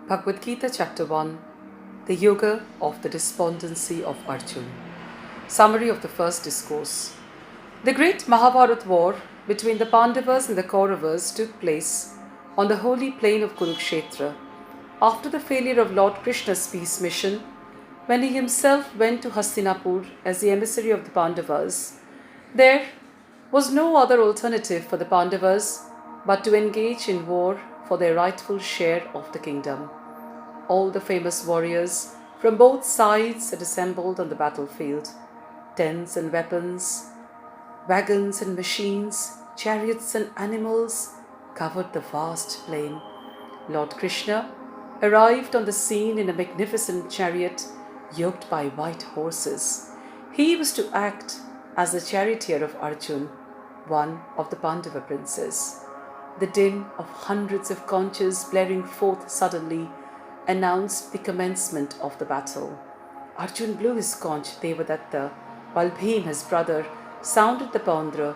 Bhagavad Gita Chapter 1 The Yoga of the Despondency of Arjuna. Summary of the first discourse. The great Mahabharata war between the Pandavas and the Kauravas took place on the holy plain of Kurukshetra after the failure of Lord Krishna's peace mission, when he himself went to Hastinapur as the emissary of the Pandavas. There was no other alternative for the Pandavas but to engage in war for their rightful share of the kingdom. All the famous warriors from both sides had assembled on the battlefield. Tents and weapons, wagons and machines, chariots and animals covered the vast plain. Lord Krishna arrived on the scene in a magnificent chariot yoked by white horses. He was to act as the charioteer of Arjuna, one of the Pandava princes. The din of hundreds of conches blaring forth suddenly announced the commencement of the battle. Arjuna blew his conch Devadatta, while Bhim, his brother, sounded the pandra.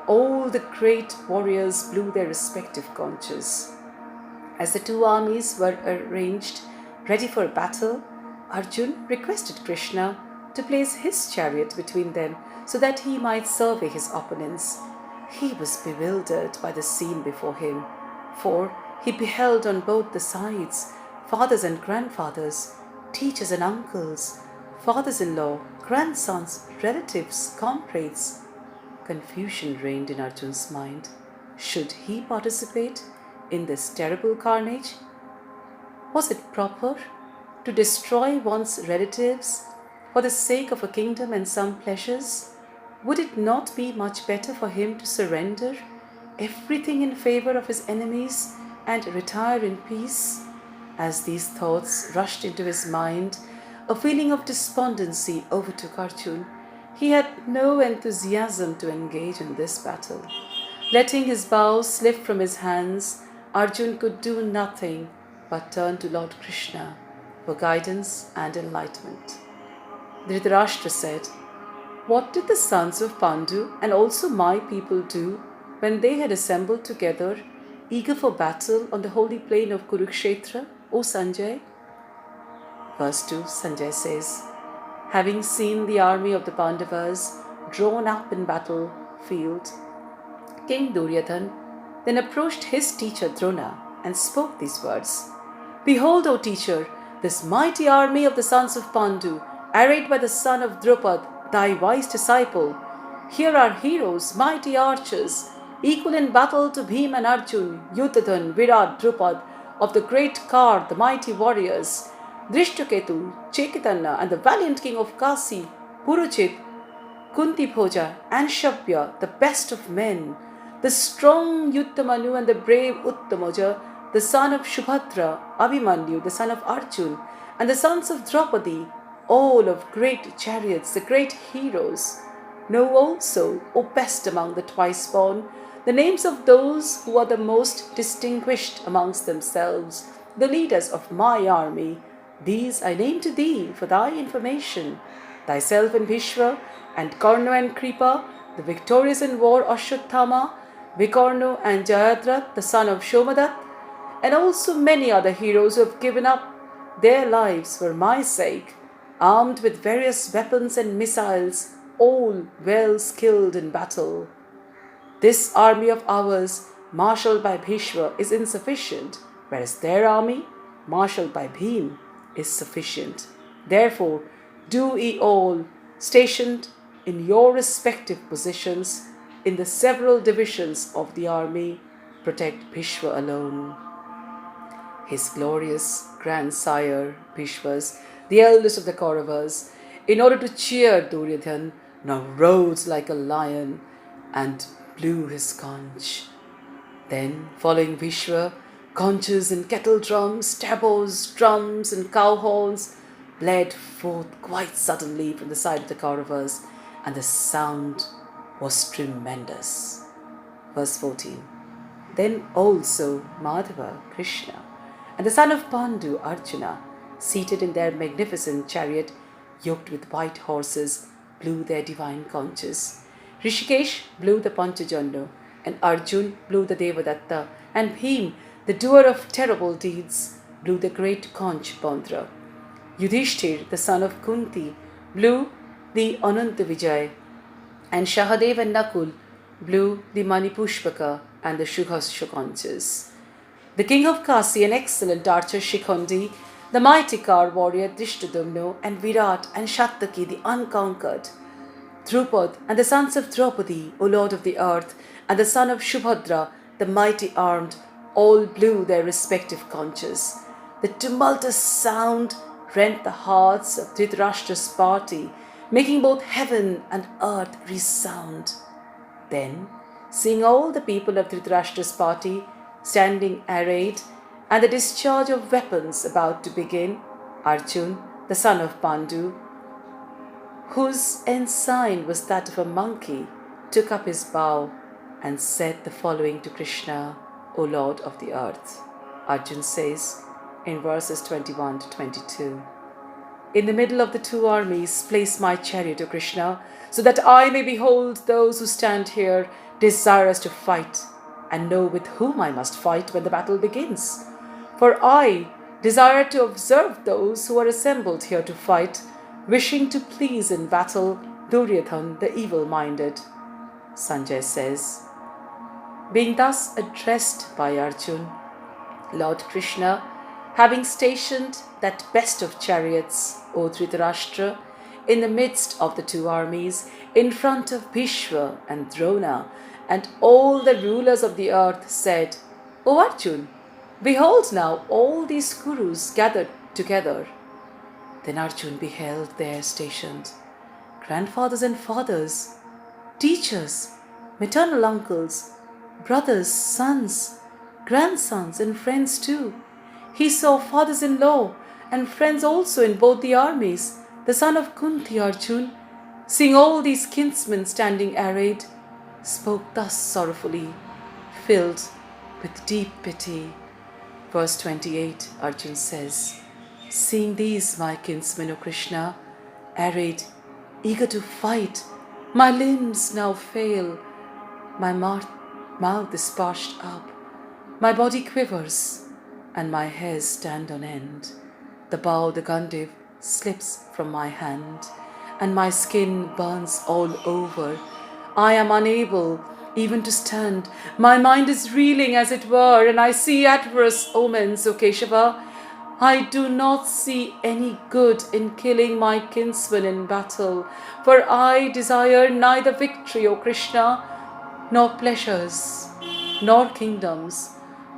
All the great warriors blew their respective conches. As the two armies were arranged ready for battle, Arjuna requested Krishna to place his chariot between them so that he might survey his opponents. He was bewildered by the scene before him, for he beheld on both the sides fathers and grandfathers, teachers and uncles, fathers-in-law, grandsons, relatives, comrades. Confusion reigned in Arjuna's mind. Should he participate in this terrible carnage? Was it proper to destroy one's relatives for the sake of a kingdom and some pleasures? Would it not be much better for him to surrender everything in favor of his enemies and retire in peace? As these thoughts rushed into his mind, a feeling of despondency overtook Arjuna. He had no enthusiasm to engage in this battle. Letting his bow slip from his hands, Arjuna could do nothing but turn to Lord Krishna for guidance and enlightenment. Dhritarashtra said, "What did the sons of Pandu and also my people do when they had assembled together, eager for battle on the holy plain of Kurukshetra, O Sanjay?" Verse 2, Sanjay says, "Having seen the army of the Pandavas drawn up in battlefield, King Duryodhana then approached his teacher Drona and spoke these words. Behold, O teacher, this mighty army of the sons of Pandu, arrayed by the son of Drupad, thy wise disciple. Here are heroes, mighty archers, equal in battle to Bhim and Arjuna, Yuddhadhan, Virat, Drupad, of the great car, the mighty warriors, Drishtaketu, Chaitanya, and the valiant king of Kasi, Puruchit, Kunti Bhoja, and Shabya, the best of men, the strong Yuttamanu and the brave Uttamoja, the son of Shubhadra, Abhimanyu, the son of Arjuna, and the sons of Draupadi, all of great chariots, the great heroes. Know also, O best among the twice born, the names of those who are the most distinguished amongst themselves, the leaders of my army. These I name to thee for thy information. Thyself and Bhishma, and Karna and Kripa, the victorious in war Ashwatthama, Vikarno and Jayadratha, the son of Shomadat, and also many other heroes who have given up their lives for my sake, armed with various weapons and missiles, all well skilled in battle. This army of ours, marshalled by Bhishma, is insufficient, whereas their army, marshalled by Bhim, is sufficient. Therefore, do ye all, stationed in your respective positions in the several divisions of the army, protect Bhishma alone." His glorious grandsire, Bhishmas, the eldest of the Kauravas, in order to cheer Duryodhana, now rose like a lion and blew his conch. Then, following Bhishma, conches and kettle drums, tabors, drums and cow horns bled forth quite suddenly from the side of the Kauravas, and the sound was tremendous. Verse 14. Then also Madhava, Krishna, and the son of Pandu, Arjuna, seated in their magnificent chariot, yoked with white horses, blew their divine conches. Rishikesh blew the Panchajandu, and Arjuna blew the Devadatta, and Bhim, the doer of terrible deeds, blew the great conch Bondra. Yudhishthir, the son of Kunti, blew the Ananta Vijay, and Shahadev and Nakul blew the Manipushpaka and the Shughas conches. The king of Kasi, an excellent archer Shikhandi, the mighty car warrior Drishtadumno, and Virat and Shattaki, the unconquered, Drupad and the sons of Draupadi, O Lord of the earth, and the son of Shubhadra, the mighty armed, all blew their respective conches. The tumultuous sound rent the hearts of Dhritarashtra's party, making both heaven and earth resound. Then, seeing all the people of Dhritarashtra's party standing arrayed, and the discharge of weapons about to begin, Arjuna, the son of Pandu, whose ensign was that of a monkey, took up his bow and said the following to Krishna, O Lord of the earth. Arjuna says in verses 21 to 22, in the middle of the two armies, place my chariot, O Krishna, so that I may behold those who stand here desirous to fight, and know with whom I must fight when the battle begins. For I desire to observe those who are assembled here to fight, wishing to please in battle Duryodhana the evil-minded. Sanjay says, being thus addressed by Arjuna, Lord Krishna, having stationed that best of chariots, O Dhritarashtra, in the midst of the two armies, in front of Bhishma and Drona, and all the rulers of the earth, said, O Arjuna, behold now all these Kurus gathered together. Then Arjuna beheld there stationed grandfathers and fathers, teachers, maternal uncles, brothers, sons, grandsons, and friends too. He saw fathers-in-law and friends also in both the armies. The son of Kunti, Arjuna, seeing all these kinsmen standing arrayed, spoke thus sorrowfully, filled with deep pity. Verse 28, Arjuna says, seeing these my kinsmen, O Krishna, arrayed, eager to fight, my limbs now fail, my mouth is parched up, my body quivers, and my hairs stand on end. The bow, the Gandiv, slips from my hand, and my skin burns all over. I am unable even to stand. My mind is reeling as it were, and I see adverse omens, O Keshava. I do not see any good in killing my kinsman in battle, for I desire neither victory, O Krishna, nor pleasures, nor kingdoms.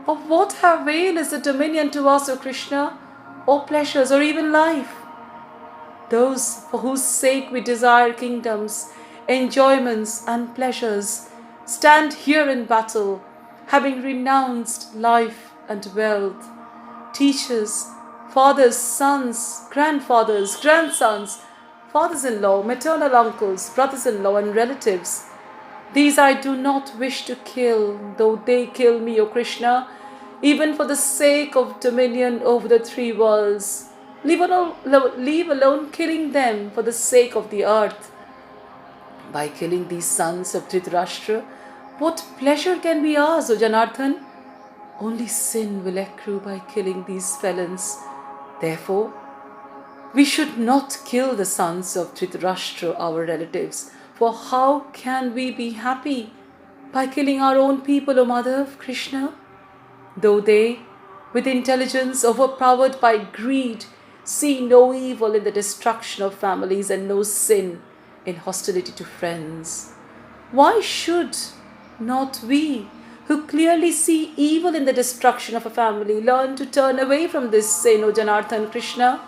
Of what avail is the dominion to us, O Krishna, or pleasures, or even life? Those for whose sake we desire kingdoms, enjoyments, and pleasures stand here in battle, having renounced life and wealth. Teachers, fathers, sons, grandfathers, grandsons, fathers-in-law, maternal uncles, brothers-in-law, and relatives, these I do not wish to kill, though they kill me, O Krishna, even for the sake of dominion over the three worlds. Leave alone killing them for the sake of the earth. By killing these sons of Dhritarashtra, what pleasure can be ours, O Janardhan? Only sin will accrue by killing these felons. Therefore, we should not kill the sons of Dhritarashtra, our relatives, for how can we be happy by killing our own people, O Mother of Krishna? Though they, with intelligence overpowered by greed, see no evil in the destruction of families and no sin in hostility to friends, why should not we, who clearly see evil in the destruction of a family, learn to turn away from this sin, O Janardhan Krishna?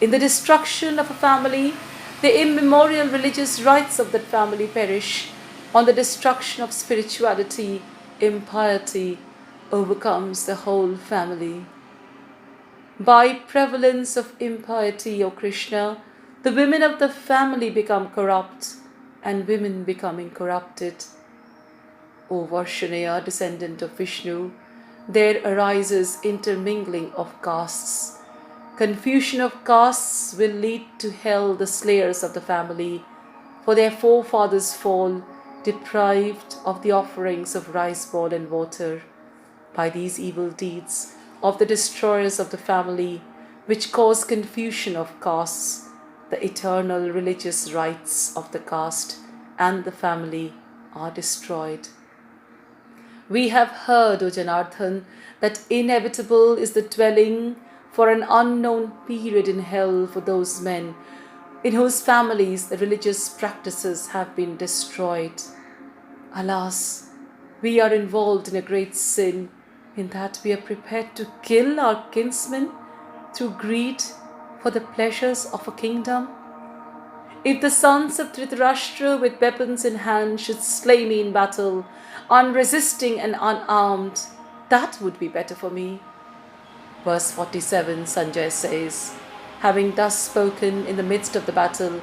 In the destruction of a family, the immemorial religious rites of that family perish. On the destruction of spirituality, impiety overcomes the whole family. By prevalence of impiety, O Krishna, the women of the family become corrupt, and women becoming corrupted. O Varshaneya, descendant of Vishnu, there arises intermingling of castes. Confusion of castes will lead to hell the slayers of the family, for their forefathers fall, deprived of the offerings of rice ball and water. By these evil deeds, of the destroyers of the family, which cause confusion of castes, the eternal religious rights of the caste and the family are destroyed. We have heard, O Janardhan, that inevitable is the dwelling for an unknown period in hell for those men in whose families the religious practices have been destroyed. Alas, we are involved in a great sin in that we are prepared to kill our kinsmen through greed for the pleasures of a kingdom. If the sons of Dhritarashtra with weapons in hand should slay me in battle, unresisting and unarmed, that would be better for me. Verse 47, Sanjay says, having thus spoken in the midst of the battle,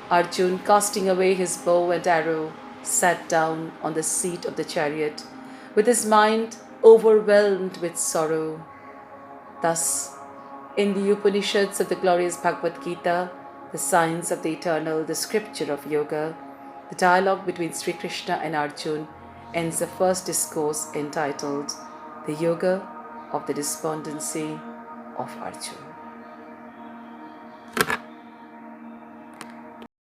Arjun, casting away his bow and arrow, sat down on the seat of the chariot, with his mind overwhelmed with sorrow. Thus, in the Upanishads of the glorious Bhagavad Gita, the science of the eternal, the scripture of yoga, the dialogue between Sri Krishna and Arjuna ends the first discourse entitled The Yoga of the Despondency of Arjuna.